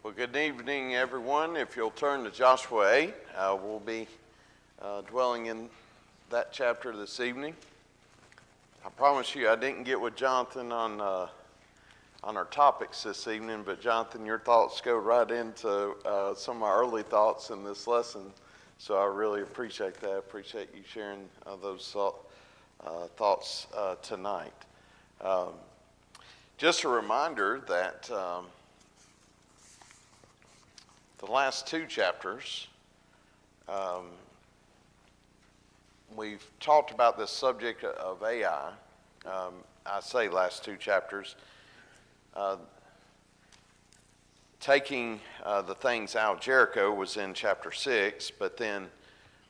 Well, good evening, everyone. If you'll turn to Joshua 8, we'll be dwelling in that chapter this evening. I promise you I didn't get with Jonathan on our topics this evening, but Jonathan, your thoughts go right into some of my early thoughts in this lesson, so I really appreciate that. I appreciate you sharing those thoughts tonight. Just a reminder that the last two chapters, we've talked about this subject of AI. I say last two chapters. Taking the things out of Jericho was in chapter 6, but then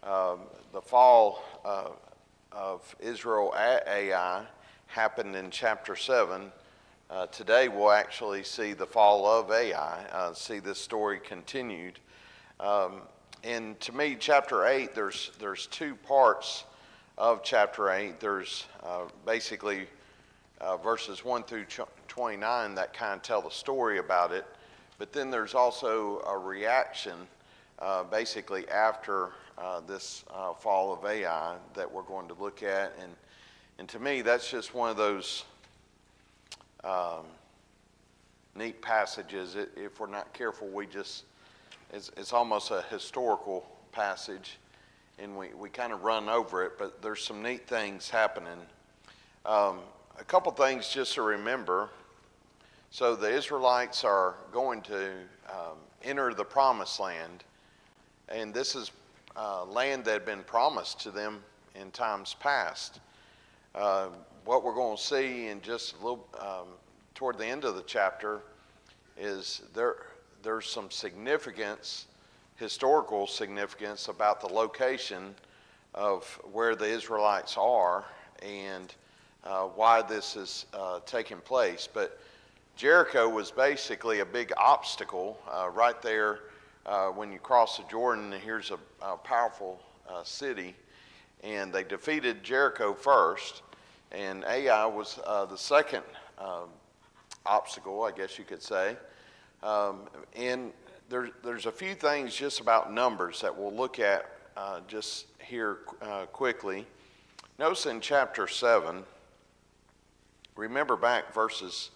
the fall of Israel at Ai happened in chapter 7. Today we'll actually see the fall of Ai, see this story continued. And to me, chapter 8, there's two parts of chapter 8. There's basically verses 1 through 29 that kind of tell the story about it. But then there's also a reaction basically after this fall of Ai that we're going to look at. And to me, that's just one of those neat passages. If we're not careful, it's almost a historical passage, and we kind of run over it, but there's some neat things happening. A couple things just to remember. So the Israelites are going to enter the promised land, and this is land that had been promised to them in times past. What we're going to see in just a little toward the end of the chapter is there's some significance, historical significance about the location of where the Israelites are and why this is taking place. But Jericho was basically a big obstacle right there when you cross the Jordan. Here's a powerful city, and they defeated Jericho first, and Ai was the second obstacle, I guess you could say. And there's a few things just about numbers that we'll look at just here quickly. Notice in chapter 7, remember back verses,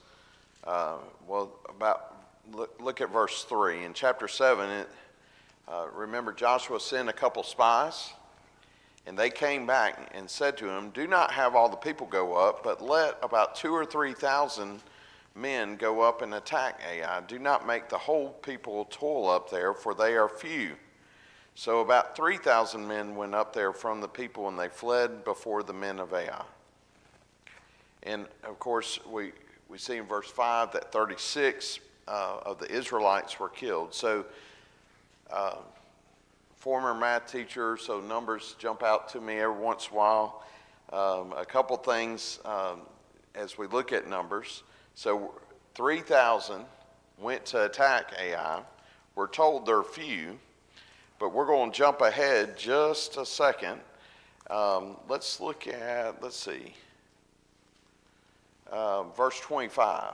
look at verse 3. In chapter 7, remember Joshua sent a couple spies, and they came back and said to him, "Do not have all the people go up, but let about 2,000 or 3,000 men go up and attack Ai. Do not make the whole people toil up there, for they are few." So about 3,000 men went up there from the people, and they fled before the men of Ai. And of course, we see in verse 5 that 36 of the Israelites were killed. So former math teacher, so numbers jump out to me every once in a while. A couple things as we look at numbers. So 3,000 went to attack Ai. We're told they're few, but we're going to jump ahead just a second. Let's see, verse 25.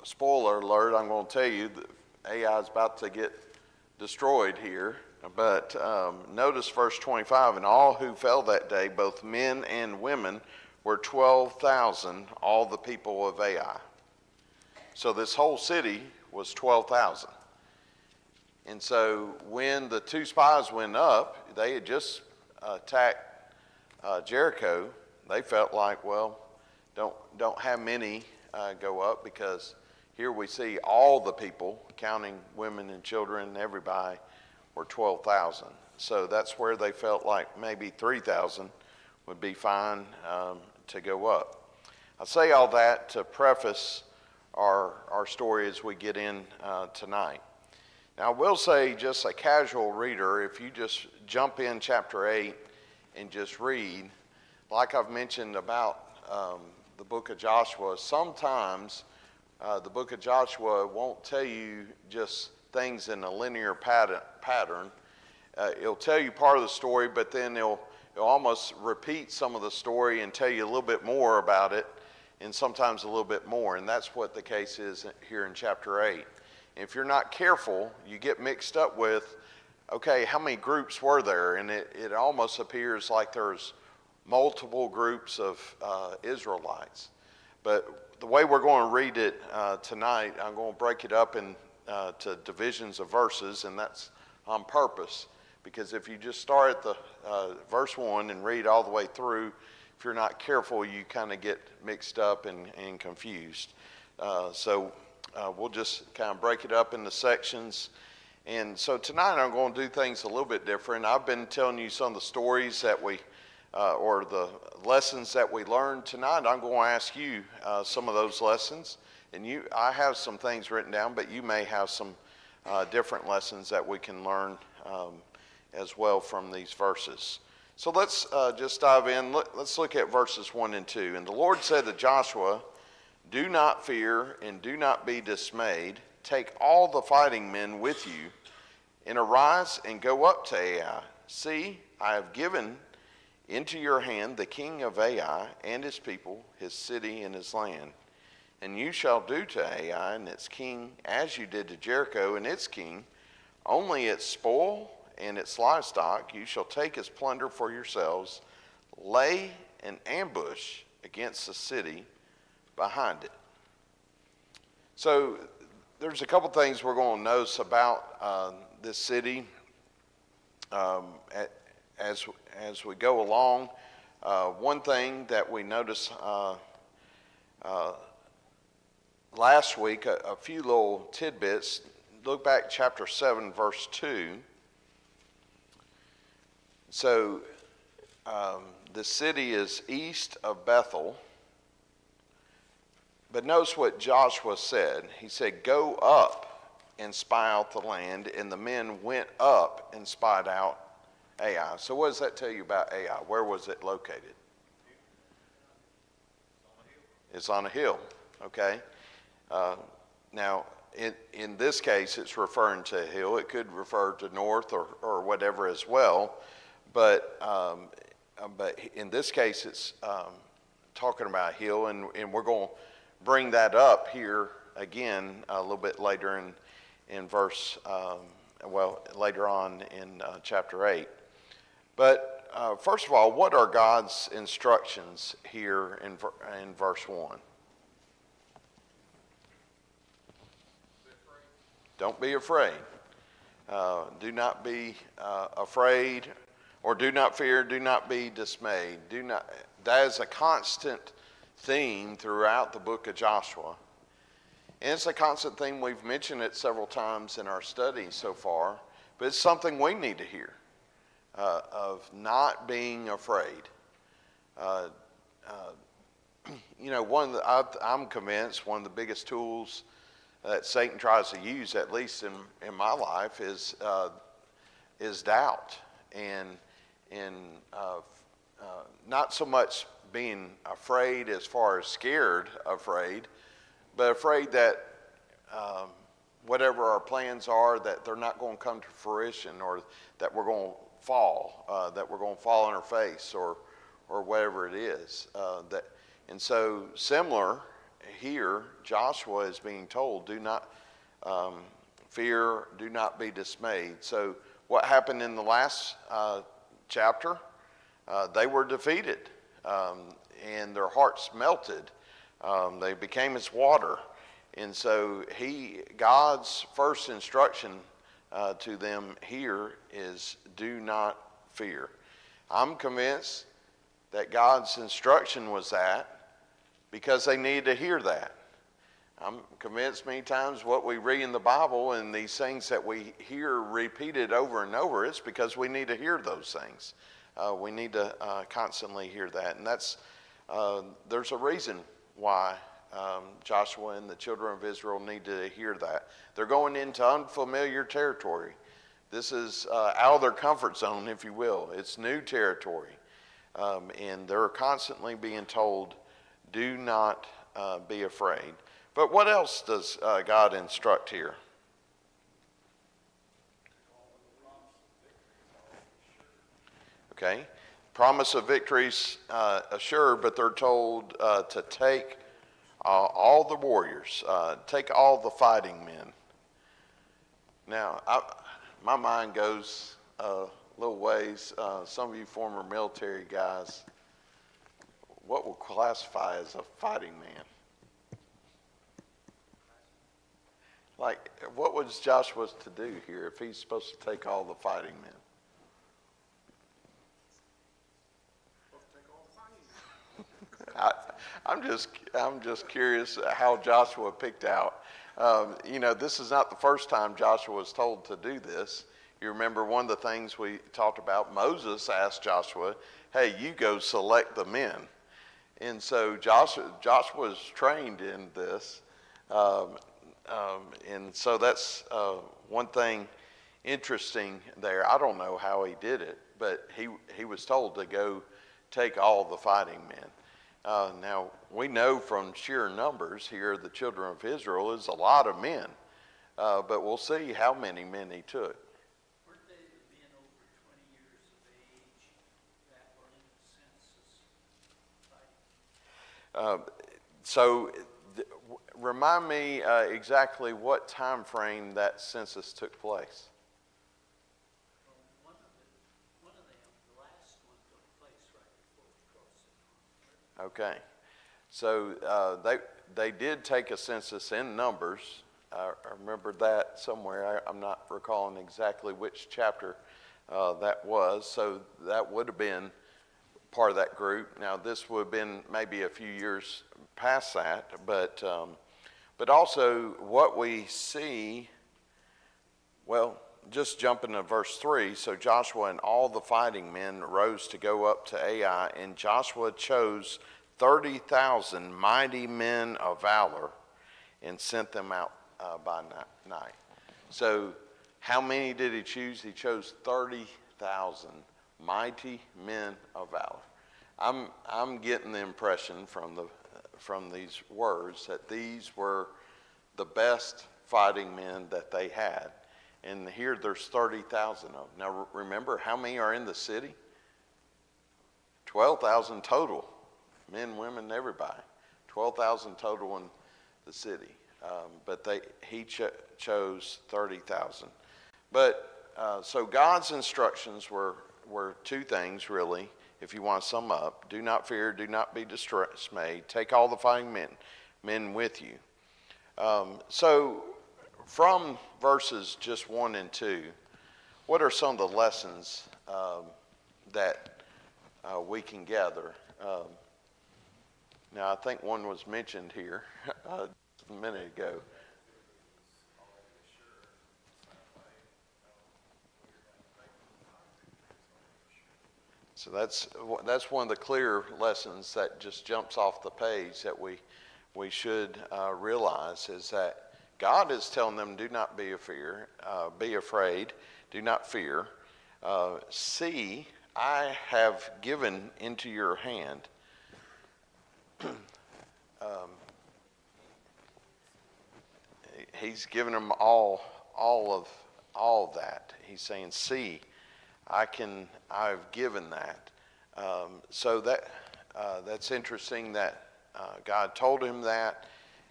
Spoiler alert, I'm going to tell you that Ai is about to get destroyed here. But notice verse 25, and all who fell that day, both men and women, were 12,000, all the people of Ai. So this whole city was 12,000. And so when the two spies went up, they had just attacked Jericho. They felt like, well, don't have many go up, because here we see all the people, counting women and children, everybody, were 12,000. So that's where they felt like maybe 3,000 would be fine to go up. I say all that to preface our story as we get in tonight. Now I will say, just a casual reader, if you just jump in chapter 8 and just read, like I've mentioned about the book of Joshua, sometimes the book of Joshua won't tell you just things in a linear pattern. It'll tell you part of the story, but then it'll almost repeat some of the story and tell you a little bit more about it. and sometimes a little bit more. And that's what the case is here in chapter 8. If you're not careful, you get mixed up with, okay, how many groups were there? And it almost appears like there's multiple groups of Israelites. But the way we're going to read it tonight, I'm going to break it up to divisions of verses, and that's on purpose. Because if you just start at the verse 1 and read all the way through, if you're not careful, you kind of get mixed up and confused. So we'll just kind of break it up into sections. And so tonight I'm going to do things a little bit different. I've been telling you some of the stories that or the lessons that we learned. Tonight I'm going to ask you some of those lessons. And I have some things written down, but you may have some different lessons that we can learn as well from these verses. So let's just dive in. Let's look at verses 1 and 2. And the Lord said to Joshua, "Do not fear and do not be dismayed. Take all the fighting men with you and arise and go up to Ai. See, I have given into your hand the king of Ai and his people, his city and his land. And you shall do to Ai and its king as you did to Jericho and its king, only its spoil and its livestock you shall take as plunder for yourselves. Lay an ambush against the city behind it." So there's a couple things we're going to notice about this city as we go along. One thing that we notice last week, a few little tidbits. Look back chapter 7, verse 2. So the city is east of Bethel. But notice what Joshua said. He said, "Go up and spy out the land." And the men went up and spied out Ai. So what does that tell you about Ai? Where was it located? It's on a hill. Okay. Now, in this case, it's referring to a hill. It could refer to north or whatever as well. But in this case, it's talking about a hill, and we're going to bring that up here again a little bit later in verse, later on in chapter 8. But first of all, what are God's instructions here in verse 1? Don't be afraid. Do not be afraid, or do not fear, do not be dismayed. That is a constant theme throughout the book of Joshua. And it's a constant theme. We've mentioned it several times in our study so far, but it's something we need to hear, of not being afraid. I'm convinced one of the biggest tools that Satan tries to use, at least in my life, is doubt, and not so much being afraid as far as scared afraid, but afraid that whatever our plans are, that they're not going to come to fruition, or that we're going to fall on our face, or whatever it is. And so similar here, Joshua is being told, do not fear, do not be dismayed. So what happened in the last chapter? They were defeated, and their hearts melted. They became as water. And so God's first instruction to them here is, do not fear. I'm convinced that God's instruction was that because they needed to hear that. I'm convinced many times what we read in the Bible and these things that we hear repeated over and over, it's because we need to hear those things. We need to constantly hear that. And there's a reason why Joshua and the children of Israel need to hear that. They're going into unfamiliar territory. This is out of their comfort zone, if you will. It's new territory. And they're constantly being told, do not be afraid. But what else does God instruct here? Okay. Promise of victories assured, but they're told to take all the warriors, take all the fighting men. Now, my mind goes a little ways. Some of you former military guys, what would classify as a fighting man? Like, what was Joshua to do here if he's supposed to take all the fighting men? I'm just curious how Joshua picked out. This is not the first time Joshua was told to do this. You remember one of the things we talked about, Moses asked Joshua, hey, you go select the men. And so Joshua was trained in this. And so that's one thing interesting there. I don't know how he did it, but he was told to go take all the fighting men. Now, we know from sheer numbers here, the children of Israel is a lot of men, but we'll see how many men he took. Weren't they the men over 20 years of age that were in the census? Remind me exactly what time frame that census took place. One of them, the last one, took place right before we crossed it. Okay, so they did take a census in Numbers. I remember that somewhere. I'm not recalling exactly which chapter that was. So that would have been part of that group. Now this would have been maybe a few years past that, but also what we see, well, just jumping to verse 3, so Joshua and all the fighting men rose to go up to Ai, and Joshua chose 30,000 mighty men of valor and sent them out by night. So how many did he choose? He chose 30,000 mighty men of valor. I'm getting the impression from these words that these were the best fighting men that they had. And here there's 30,000 of them. Now remember, how many are in the city? 12,000 total. Men, women, everybody. 12,000 total in the city. But he chose 30,000. But so God's instructions were two things, really, if you want to sum up. Do not fear, do not be dismayed. Take all the fighting men with you. So from verses just 1 and 2, what are some of the lessons that we can gather? Now, I think one was mentioned here a minute ago. So that's one of the clear lessons that just jumps off the page that we should realize, is that God is telling them, do not be afraid, do not fear. See, I have given into your hand. He's given them all of that. He's saying, see, I've given that. So that's interesting that God told him that,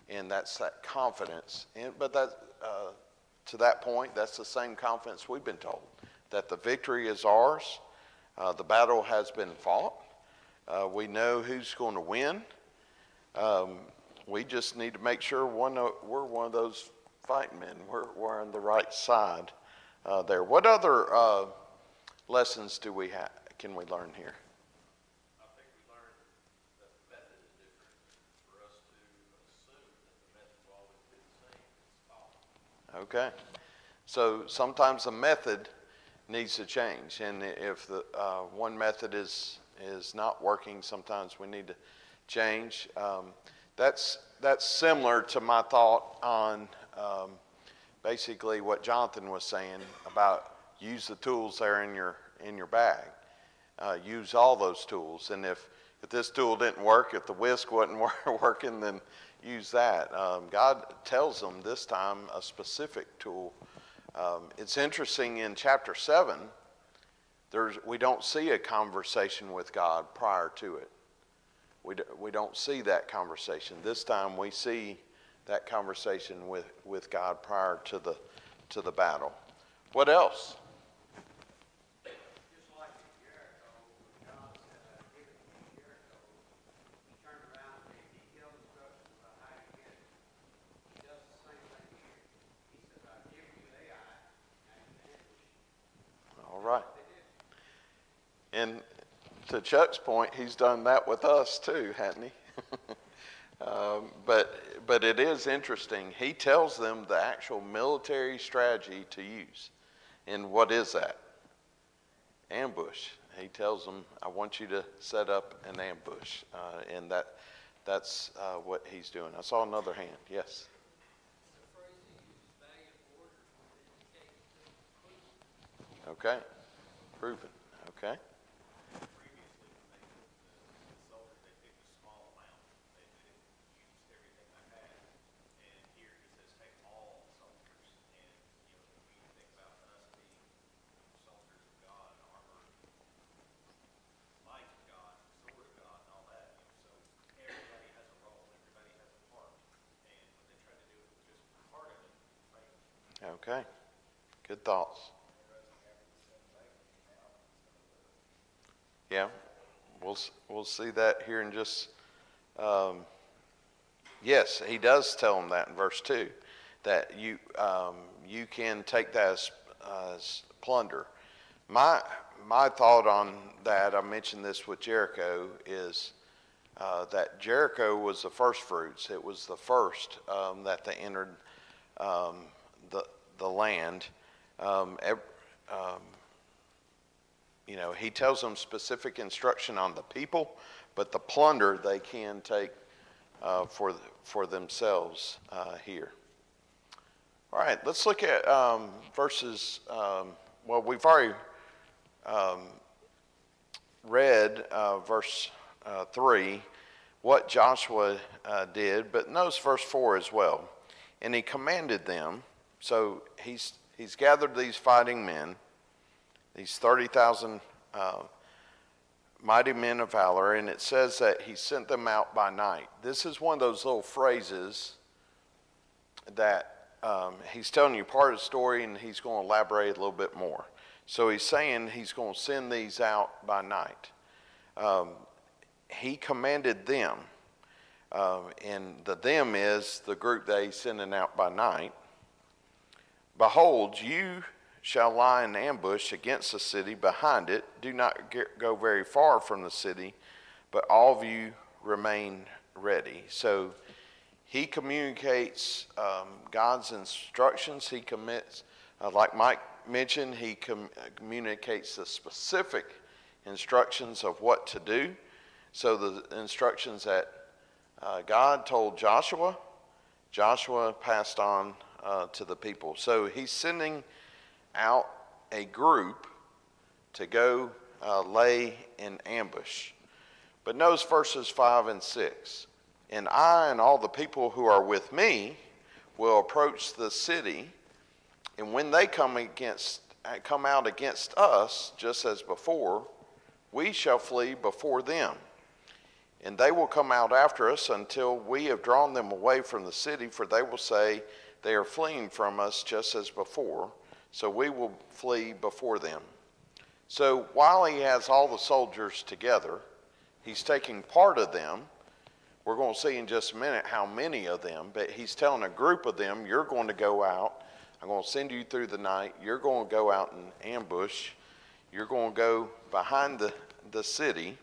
and that's that confidence. But to that point, that's the same confidence we've been told, that the victory is ours. The battle has been fought. We know who's going to win. We just need to make sure we're one of those fighting men. We're on the right side there. What other lessons can we learn here? I think we learned that the method is different. For us to assume that the method will always be the same is false. Okay. So sometimes the method needs to change, and if the one method is not working, sometimes we need to change. That's similar to my thought on basically what Jonathan was saying about use the tools there in your bag. Use all those tools, and if this tool didn't work, if the whisk wasn't working, then use that. God tells them this time a specific tool. It's interesting, in chapter 7, we don't see a conversation with God prior to it. we don't see that conversation. This time we see that conversation with God prior to the battle. What else? Just like in Jericho, when God said, I've given you Jericho, he turned around and gave detailed instructions about how to get it. He does the same thing here. He says, I've given you Ai, now you can ambush. All right. And to Chuck's point, he's done that with us too, hasn't he? But it is interesting. He tells them the actual military strategy to use. And what is that? Ambush. He tells them, I want you to set up an ambush. And that's what he's doing. I saw another hand. Yes? The phrase he uses, valiant warriors, would indicate that it's proven. Okay. Proven. Okay. Previously, when they the soldiers, they picked a small amount. They didn't use everything they had. And here he says, take all soldiers. And, when you think about us being soldiers of God, armor, light of God, sword of God, and all that, so everybody has a role, everybody has a part. And when they try to do it with just part of it, failed. Okay. Good thoughts. Yeah, we'll see that here in just. Yes, he does tell them that in verse 2, that you can take that as plunder. My thought on that, I mentioned this with Jericho, is that Jericho was the first fruits. It was the first that they entered the land. He tells them specific instruction on the people, but the plunder they can take for themselves here. All right, let's look at verses. Well, we've already read verse 3, what Joshua did, but notice verse 4 as well. And he commanded them. So he's gathered these fighting men, these 30,000 mighty men of valor, and it says that he sent them out by night. This is one of those little phrases that he's telling you part of the story, and he's going to elaborate a little bit more. So he's saying he's going to send these out by night. He commanded them, and the them is the group that he's sending out by night. Behold, you shall lie in ambush against the city behind it. Do not go very far from the city, but all of you remain ready. So he communicates God's instructions. He commits, like Mike mentioned, he communicates the specific instructions of what to do. So the instructions that God told Joshua, Joshua passed on to the people. So he's sending out a group to go lay in ambush. But notice verses 5 and 6. And I and all the people who are with me will approach the city, and when they come out against us, just as before, we shall flee before them. And they will come out after us until we have drawn them away from the city, for they will say, they are fleeing from us just as before, so we will flee before them. So while he has all the soldiers together, he's taking part of them. We're going to see in just a minute how many of them, but he's telling a group of them, you're going to go out. I'm going to send you through the night. You're going to go out and ambush. You're going to go behind the city.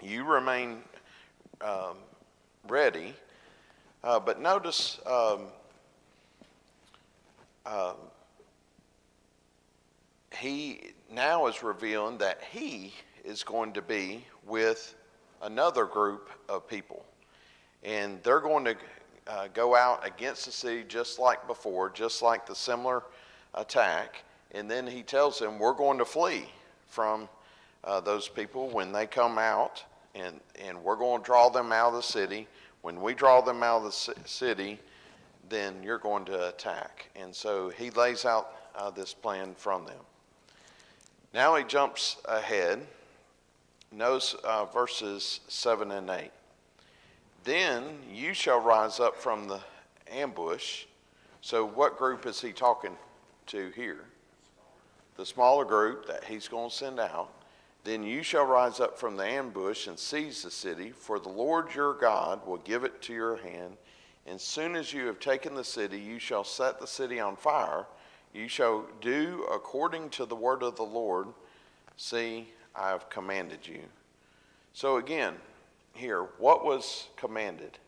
You remain ready. But notice he now is revealing that he is going to be with another group of people. And they're going to go out against the city just like before, just like the similar attack. And then he tells them, we're going to flee from those people when they come out, and we're going to draw them out of the city. When we draw them out of the city, then you're going to attack. And so he lays out this plan from them. Now he jumps ahead Notice verses 7 and 8. Then you shall rise up from the ambush. So what group is he talking to here? The smaller group that he's going to send out. Then you shall rise up from the ambush and seize the city, for the Lord your God will give it to your hand. And soon as you have taken the city, you shall set the city on fire. You shall do according to the word of the Lord. See, I have commanded you. So again, here, what was commanded?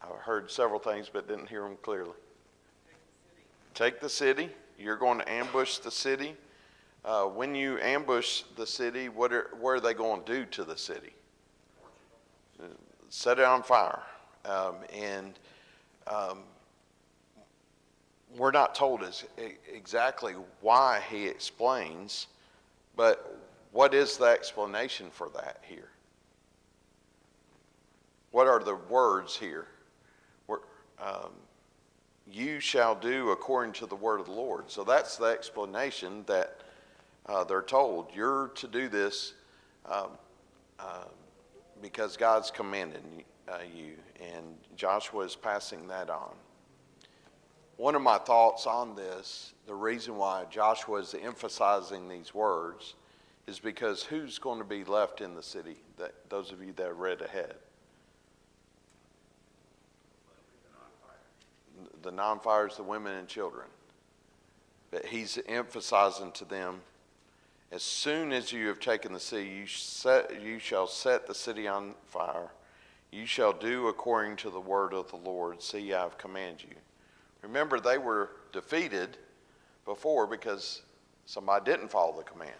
I heard several things but didn't hear them clearly. Take the city. You're going to ambush the city. When you ambush the city, what are they going to do to the city? Set it on fire. We're not told exactly why he explains, but what is the explanation for that here? What are the words here? You shall do according to the word of the Lord. So that's the explanation that they're told. You're to do this because God's commanded you, and Joshua is passing that on. One of my thoughts on this, the reason why Joshua is emphasizing these words, is because who's going to be left in the city? Those of you that read ahead. The non-fighters, the women and children. But he's emphasizing to them, as soon as you have taken the city, you shall set the city on fire. You shall do according to the word of the Lord. See, I have commanded you. Remember, they were defeated before because somebody didn't follow the command.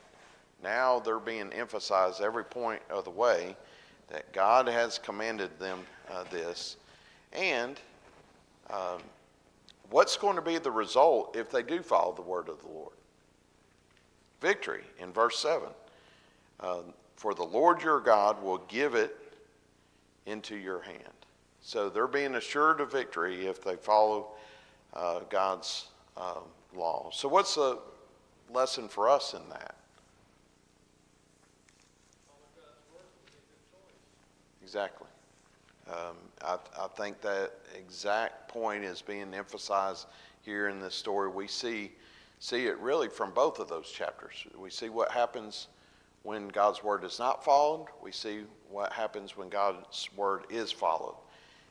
Now they're being emphasized every point of the way that God has commanded them this. And what's going to be the result if they do follow the word of the Lord? Victory in verse 7. For the Lord your God will give it into your hand. So they're being assured of victory if they follow God's law. So what's the lesson for us in that? Exactly. I think that exact point is being emphasized here in this story. We see it really from both of those chapters. We see what happens when God's word is not followed. We see what happens when God's word is followed.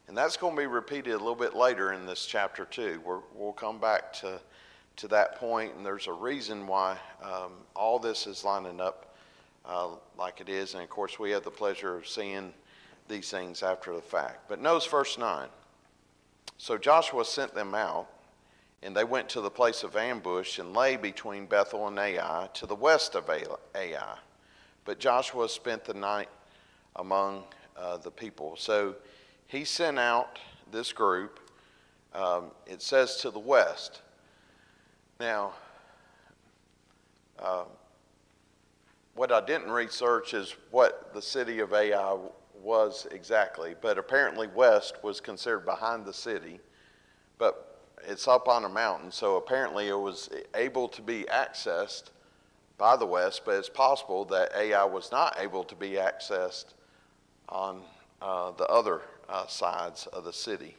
And that's going to be repeated a little bit later in this chapter too. We'll come back to that point, and there's a reason why all this is lining up like it is. And of course, we have the pleasure of seeing these things after the fact. But notice verse 9. So Joshua sent them out, and they went to the place of ambush and lay between Bethel and Ai to the west of Ai. But Joshua spent the night among the people. So he sent out this group, it says to the west. Now, what I didn't research is what the city of Ai was exactly, but apparently west was considered behind the city, but it's up on a mountain, so apparently it was able to be accessed by the west, but it's possible that Ai was not able to be accessed on the other sides of the city.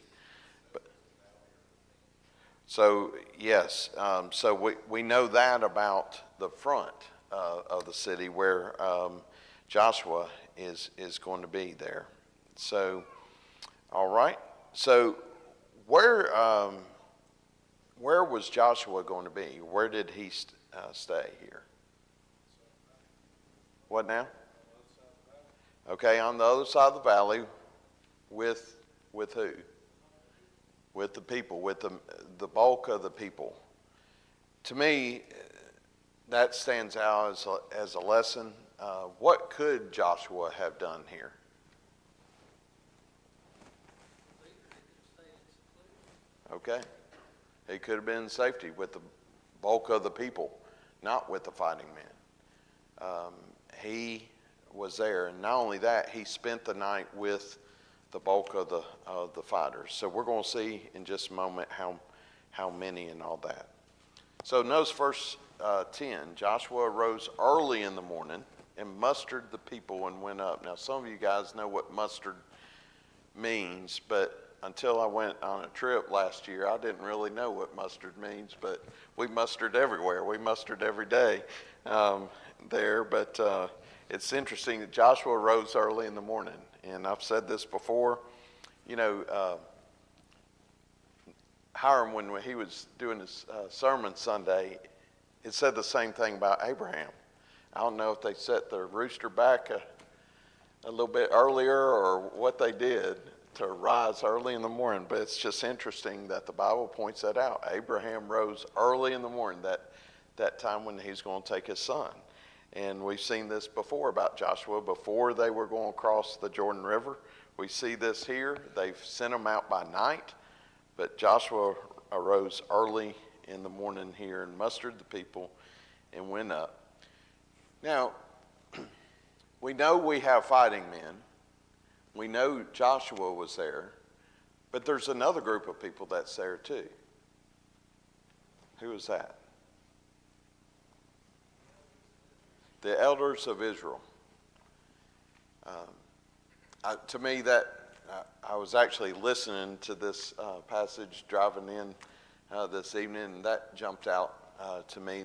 So yes, so we know that about the front of the city where Joshua is going to be there. So, all right. So where was Joshua going to be? Where did he stay here? What now? Okay, on the other side of the valley with who? With the people, with the bulk of the people. To me, that stands out as a lesson. What could Joshua have done here? Okay. He could have been in safety with the bulk of the people, not with the fighting men. He was there, and not only that, he spent the night with the bulk of the fighters. So we're going to see in just a moment how many and all that. So notice verse 10, Joshua arose early in the morning and mustered the people and went up. Now some of you guys know what mustered means, but until I went on a trip last year, I didn't really know what mustard means, but we mustered everywhere. We mustered every day there, but it's interesting that Joshua rose early in the morning. And I've said this before, you know, Hiram, when he was doing his sermon Sunday, it said the same thing about Abraham. I don't know if they set the rooster back a little bit earlier or what they did to rise early in the morning, but it's just interesting that the Bible points that out. Abraham rose early in the morning, that time when he's going to take his son. And we've seen this before about Joshua, before they were going across the Jordan River. We see this here. They've sent them out by night, but Joshua arose early in the morning here and mustered the people and went up. Now, we know we have fighting men. We know Joshua was there, but there's another group of people that's there too. Who is that? The elders of Israel. To me, I was actually listening to this passage driving in this evening, and that jumped out to me.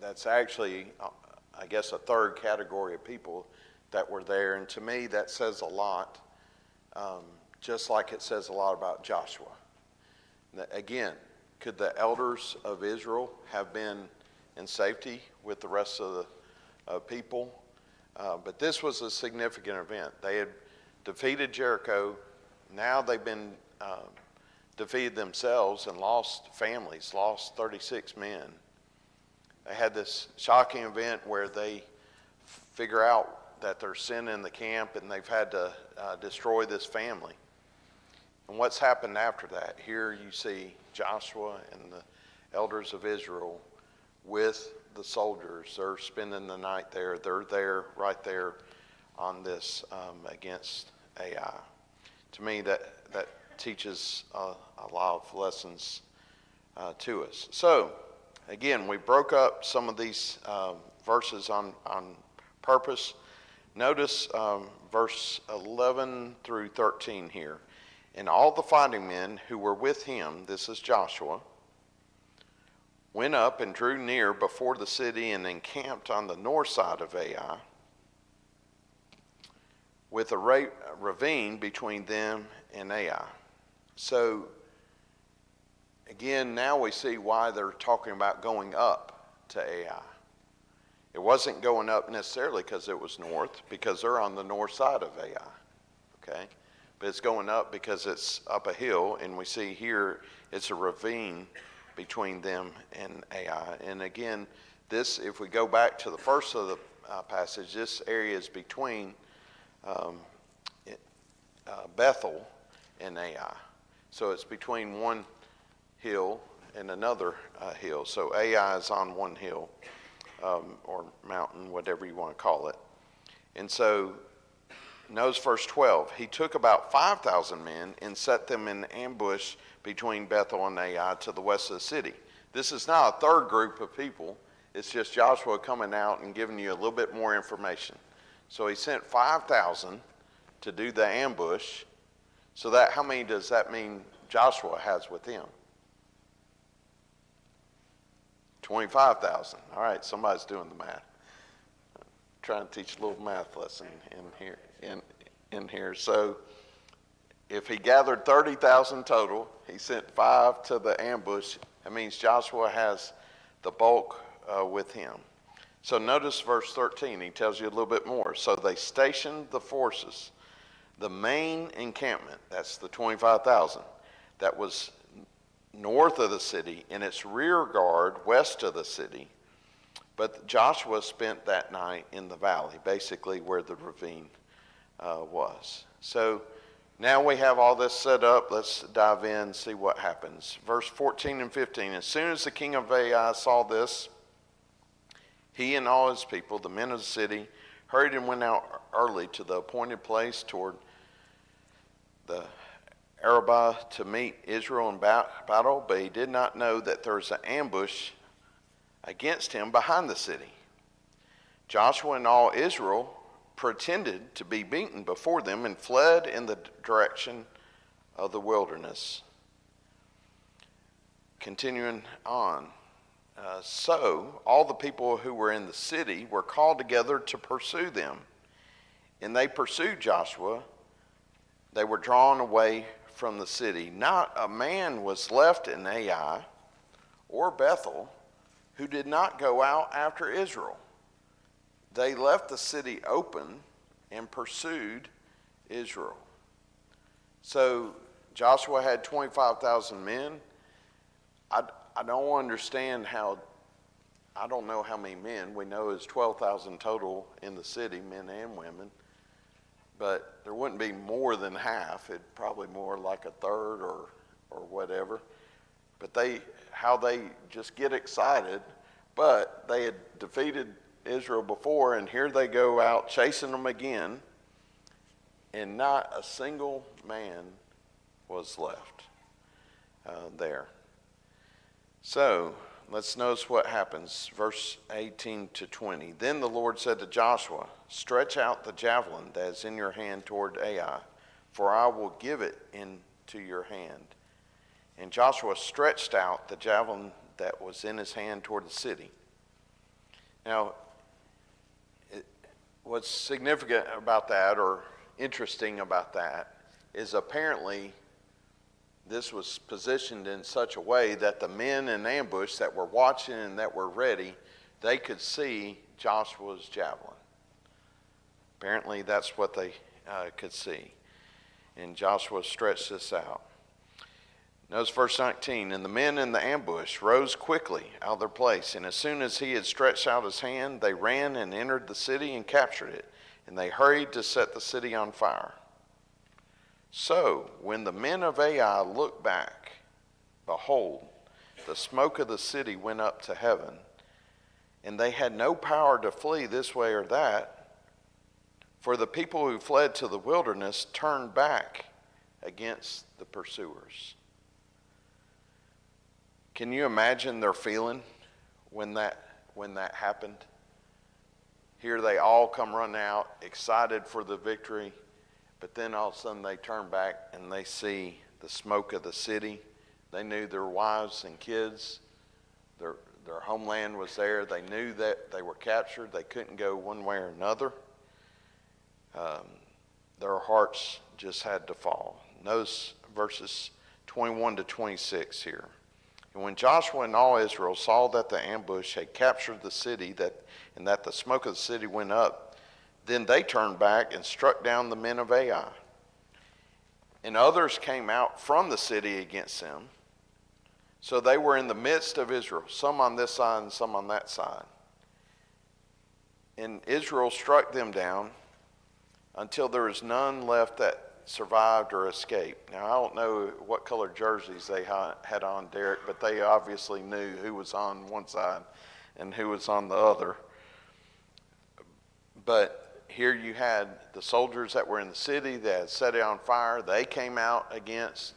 That's actually, I guess, a third category of people that were there, and to me that says a lot, just like it says a lot about Joshua. Again, could the elders of Israel have been in safety with the rest of the people? But this was a significant event. They had defeated Jericho. Now they've been defeated themselves and lost families, lost 36 men. They had this shocking event where they figure out that there's sin in the camp and they've had to destroy this family. And what's happened after that? Here you see Joshua and the elders of Israel with the soldiers. They're spending the night there. They're there, right there on this against Ai. To me, that teaches a lot of lessons to us. So, again, we broke up some of these verses on purpose. Notice verse 11 through 13 here. And all the fighting men who were with him, this is Joshua, went up and drew near before the city and encamped on the north side of Ai, with a ravine between them and Ai. So, again, now we see why they're talking about going up to Ai. It wasn't going up necessarily because it was north, because they're on the north side of Ai, okay? But it's going up because it's up a hill, and we see here it's a ravine between them and Ai. And again, this, if we go back to the first of the passage, this area is between Bethel and Ai. So it's between one hill and another hill. So Ai is on one hill. Or mountain, whatever you want to call it. And so, notice verse 12. He took about 5,000 men and set them in ambush between Bethel and Ai to the west of the city. This is not a third group of people. It's just Joshua coming out and giving you a little bit more information. So he sent 5,000 to do the ambush. So that, how many does that mean Joshua has with him? 25,000. All right, somebody's doing the math. I'm trying to teach a little math lesson in here. So if he gathered 30,000 total, he sent 5 to the ambush. That means Joshua has the bulk with him. So notice verse 13. He tells you a little bit more. So they stationed the forces. The main encampment, that's the 25,000, that was north of the city, in its rear guard west of the city. But Joshua spent that night in the valley, basically where the ravine was. So now we have all this set up. Let's dive in and see what happens. Verse 14 and 15. As soon as the king of Ai saw this, he and all his people, the men of the city, hurried and went out early to the appointed place toward the Arabah to meet Israel in battle, but he did not know that there was an ambush against him behind the city. Joshua and all Israel pretended to be beaten before them and fled in the direction of the wilderness. Continuing on. So all the people who were in the city were called together to pursue them. And they pursued Joshua. They were drawn away from the city. Not a man was left in Ai or Bethel who did not go out after Israel. They left the city open and pursued Israel. So Joshua had 25,000 men. I don't understand how, I don't know how many men. We know it's 12,000 total in the city, men and women. But there wouldn't be more than half. It'd probably more like a third or whatever. But how they just get excited. But they had defeated Israel before, and here they go out chasing them again, and not a single man was left there. So let's notice what happens, verse 18 to 20. Then the Lord said to Joshua, "Stretch out the javelin that is in your hand toward Ai, for I will give it into your hand." And Joshua stretched out the javelin that was in his hand toward the city. Now, what's significant about that, or interesting about that, is apparently this was positioned in such a way that the men in ambush that were watching and that were ready, they could see Joshua's javelin. Apparently that's what they could see. And Joshua stretched this out. Notice verse 19, and the men in the ambush rose quickly out of their place, and as soon as he had stretched out his hand, they ran and entered the city and captured it, and they hurried to set the city on fire. So when the men of Ai looked back, behold, the smoke of the city went up to heaven, and they had no power to flee this way or that, for the people who fled to the wilderness turned back against the pursuers. Can you imagine their feeling when that happened? Here they all come running out, excited for the victory, but then all of a sudden they turn back and they see the smoke of the city. They knew their wives and kids, their homeland was there. They knew that they were captured. They couldn't go one way or another. Their hearts just had to fall. Notice verses 21 to 26 here. And when Joshua and all Israel saw that the ambush had captured the city, and that the smoke of the city went up, then they turned back and struck down the men of Ai. And others came out from the city against them. So they were in the midst of Israel, some on this side and some on that side. And Israel struck them down until there was none left that survived or escaped. Now, I don't know what color jerseys they had on, Derek, but they obviously knew who was on one side and who was on the other. But here you had the soldiers that were in the city that had set it on fire. They came out against.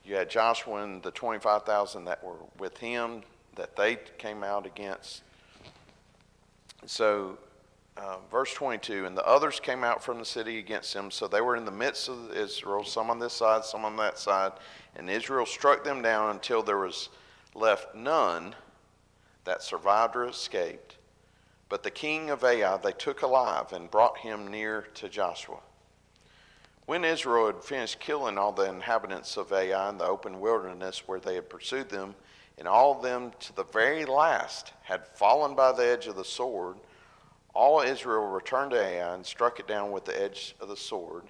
You had Joshua and the 25,000 that were with him that they came out against. So verse 22, and the others came out from the city against him, so they were in the midst of Israel, some on this side, some on that side, and Israel struck them down until there was left none that survived or escaped. But the king of Ai they took alive and brought him near to Joshua. When Israel had finished killing all the inhabitants of Ai in the open wilderness where they had pursued them, and all of them to the very last had fallen by the edge of the sword, all Israel returned to Ai and struck it down with the edge of the sword.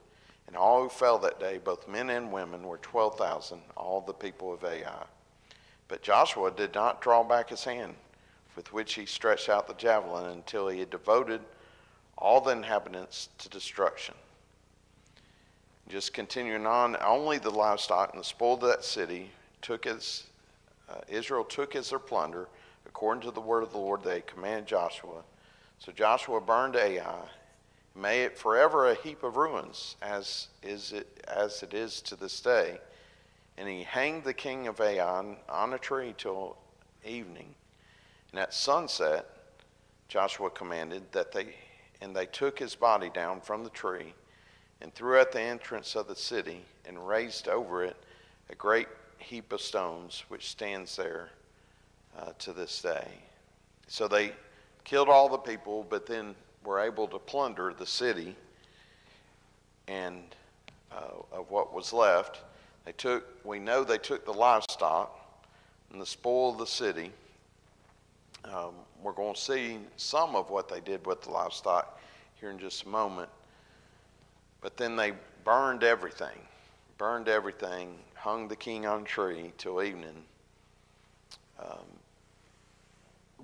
And all who fell that day, both men and women, were 12,000, all the people of Ai. But Joshua did not draw back his hand, with which he stretched out the javelin, until he had devoted all the inhabitants to destruction. Just continuing on, only the livestock and the spoil of that city Israel took as their plunder, according to the word of the Lord they commanded Joshua. So Joshua burned Ai, and made it forever a heap of ruins, as it is to this day. And he hanged the king of Ai on a tree till evening. And at sunset, Joshua commanded that they took his body down from the tree and threw at the entrance of the city and raised over it a great heap of stones, which stands there to this day. So they killed all the people, but then were able to plunder the city and of what was left. We know they took the livestock and the spoil of the city. We're going to see some of what they did with the livestock here in just a moment. But then they burned everything, hung the king on a tree till evening.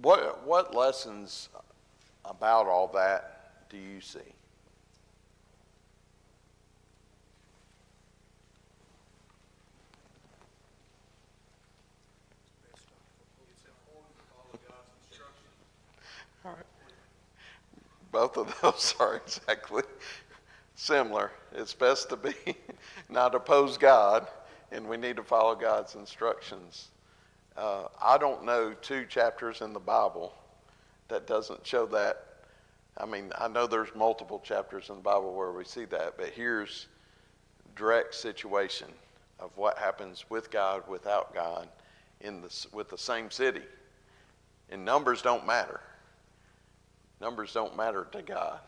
What lessons about all that do you see? All right. Both of those are exactly similar. It's best to be not oppose God, and we need to follow God's instructions. I don't know 2 chapters in the Bible that doesn't show that. I mean, I know there's multiple chapters in the Bible where we see that, but here's direct situation of what happens with God, without God, with the same city. And numbers don't matter. Numbers don't matter to God.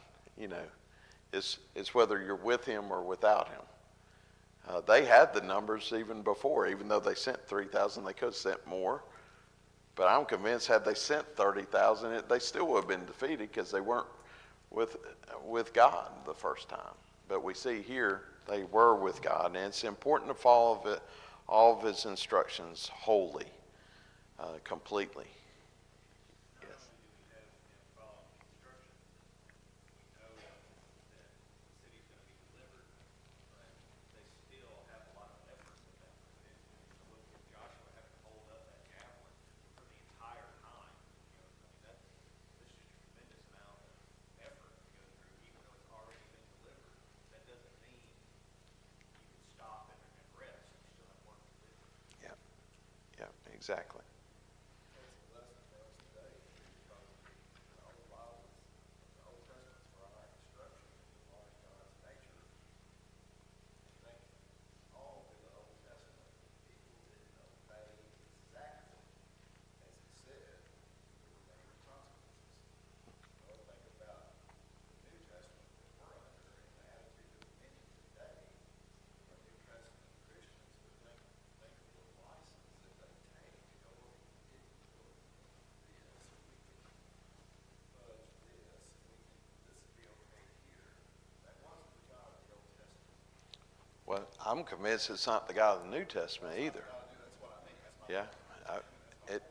It's whether you're with him or without him. They had the numbers even before, even though they sent 3,000, they could have sent more. But I'm convinced had they sent 30,000, they still would have been defeated because they weren't with God the first time. But we see here they were with God, and it's important to follow all of his instructions wholly, completely. Exactly. Well, I'm convinced it's not the God of the New Testament either. Yeah. It,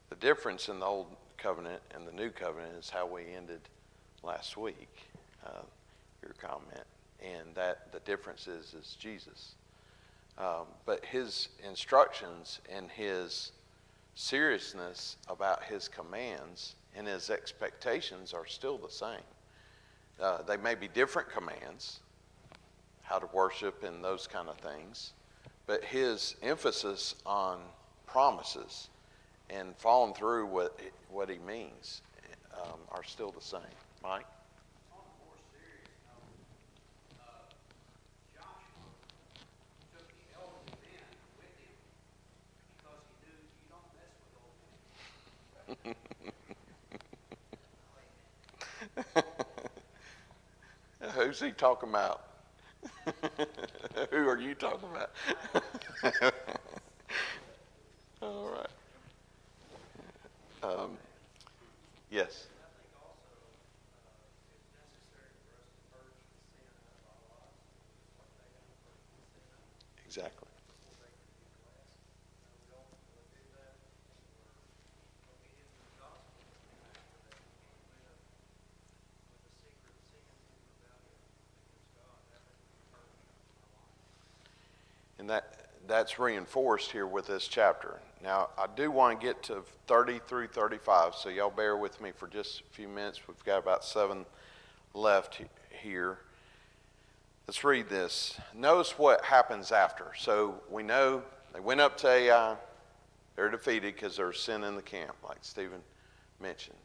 the difference in the Old Covenant and the New Covenant is how we ended last week, your comment. And that the difference is Jesus. But his instructions and his seriousness about his commands and his expectations are still the same. They may be different commands, how to worship and those kind of things, but his emphasis on promises and following through what he means are still the same. Mike? On a more serious note, Joshua took the elderly men with him because he knew you don't mess with old men. Who's he talking about? Who are you talking about? All right. Yes. I think also it's necessary for us to purge the sin out of our lives, just like they had to purge the sin out Exactly. before they could be blessed. We don't do that. We're obedient to the gospel, and after that we can't live with the secret sins and rebellion against God. That has to be purged out of our lives. And that's reinforced here with this chapter. Now, I do want to get to 30 through 35, so y'all bear with me for just a few minutes. We've got about 7 left here. Let's read this. Notice what happens after. So we know they went up to Ai. They're defeated because there's sin in the camp, like Stephen mentioned.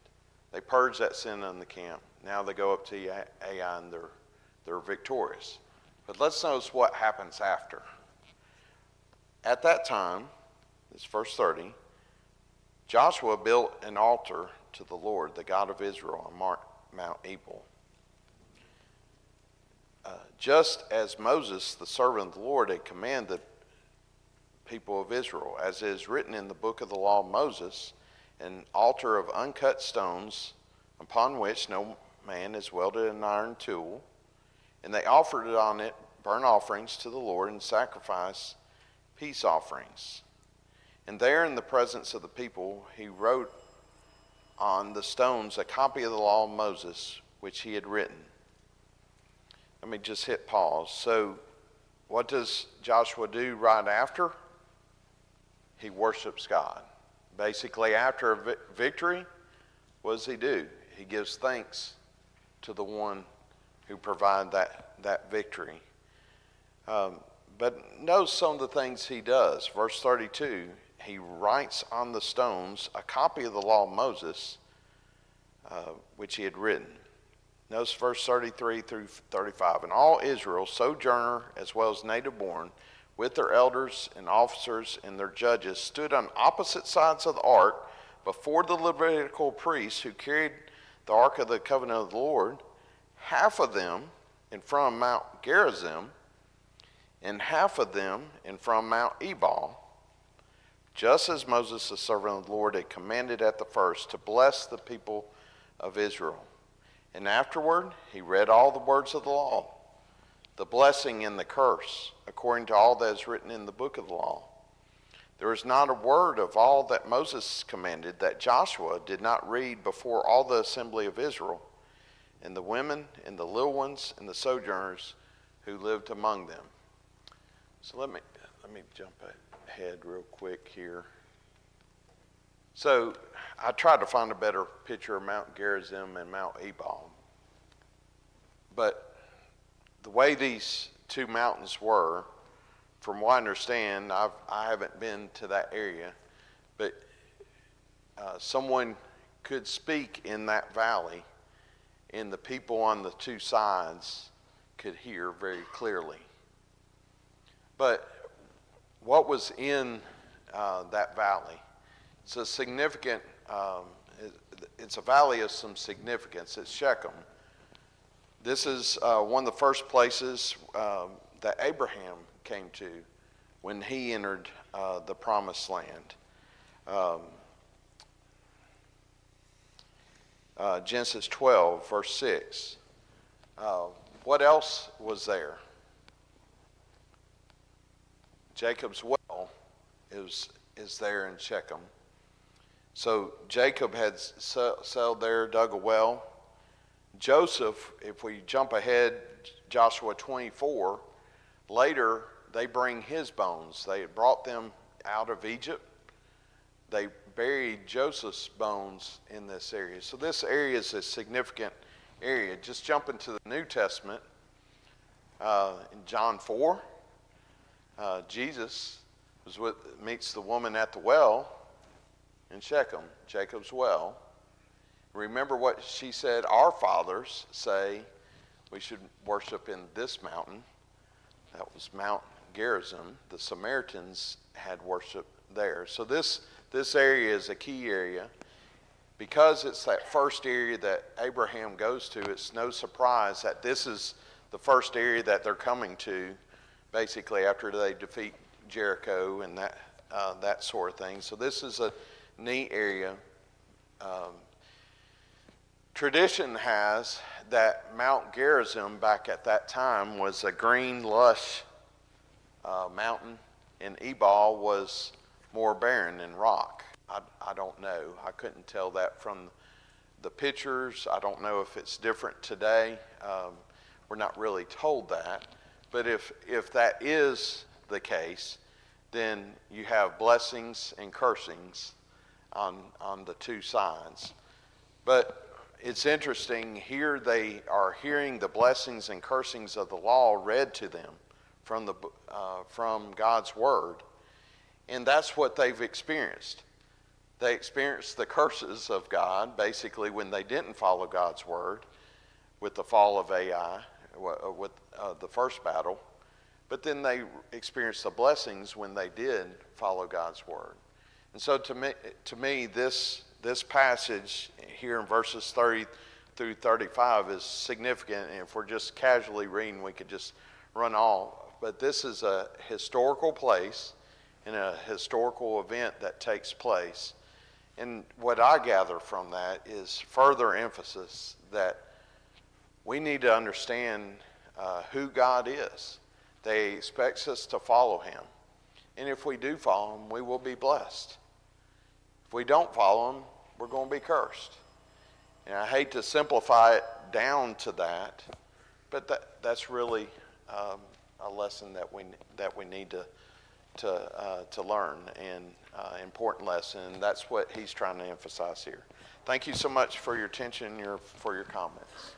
They purged that sin in the camp. Now they go up to Ai and they're victorious. But let's notice what happens after. At that time, this is verse 30, Joshua built an altar to the Lord, the God of Israel, on Mount Ebal. Just as Moses, the servant of the Lord, had commanded the people of Israel, as is written in the book of the law of Moses, an altar of uncut stones, upon which no man has welded an iron tool. And they offered on it burnt offerings to the Lord and sacrificed peace offerings. And there in the presence of the people, he wrote on the stones a copy of the law of Moses, which he had written. Let me just hit pause. So what does Joshua do right after? He worships God. Basically, after a victory, what does he do? He gives thanks to the one who provided that victory. But notice some of the things he does. Verse 32, he writes on the stones a copy of the law of Moses, which he had written. Notice verse 33 through 35. And all Israel, sojourner as well as native born, with their elders and officers and their judges, stood on opposite sides of the ark before the Levitical priests who carried the ark of the covenant of the Lord, half of them in front of Mount Gerizim, and half of them in front of Mount Ebal, just as Moses, the servant of the Lord, had commanded at the first to bless the people of Israel. And afterward, he read all the words of the law, the blessing and the curse, according to all that is written in the book of the law. There is not a word of all that Moses commanded that Joshua did not read before all the assembly of Israel, and the women and the little ones and the sojourners who lived among them. So let me jump ahead real quick here. So I tried to find a better picture of Mount Gerizim and Mount Ebal. But the way these two mountains were, from what I understand, I haven't been to that area, but someone could speak in that valley, and the people on the two sides could hear very clearly. But what was in that valley? It's a significant, it's a valley of some significance. It's Shechem. This is one of the first places that Abraham came to when he entered the promised land. Genesis 12, verse 6. What else was there? Jacob's well is there in Shechem. So Jacob had settled there, dug a well. Joseph, if we jump ahead, Joshua 24, later they bring his bones. They had brought them out of Egypt. They buried Joseph's bones in this area. So this area is a significant area. Just jump into the New Testament. In John 4, Jesus meets the woman at the well in Shechem, Jacob's well. Remember what she said, our fathers say we should worship in this mountain. That was Mount Gerizim. The Samaritans had worship there. So this area is a key area. Because it's that first area that Abraham goes to, it's no surprise that this is the first area that they're coming to, basically after they defeat Jericho and that sort of thing. So this is a neat area. Tradition has that Mount Gerizim back at that time was a green, lush mountain, and Ebal was more barren and rock. I don't know. I couldn't tell that from the pictures. I don't know if it's different today. We're not really told that. But if that is the case, then you have blessings and cursings on the two sides. But it's interesting, here they are hearing the blessings and cursings of the law read to them from God's word, and that's what they've experienced. They experienced the curses of God basically when they didn't follow God's word with the fall of Ai, with the first battle. But then they experienced the blessings when they did follow God's word. And so to me this passage here in verses 30 through 35 is significant. And if we're just casually reading, we could just run all. But this is a historical place and a historical event that takes place. And what I gather from that is further emphasis that we need to understand who God is. They expect us to follow him. And if we do follow him, we will be blessed. If we don't follow him, we're going to be cursed. And I hate to simplify it down to that, but that's really a lesson that we need to learn, and important lesson. And that's what he's trying to emphasize here. Thank you so much for your attention, for your comments.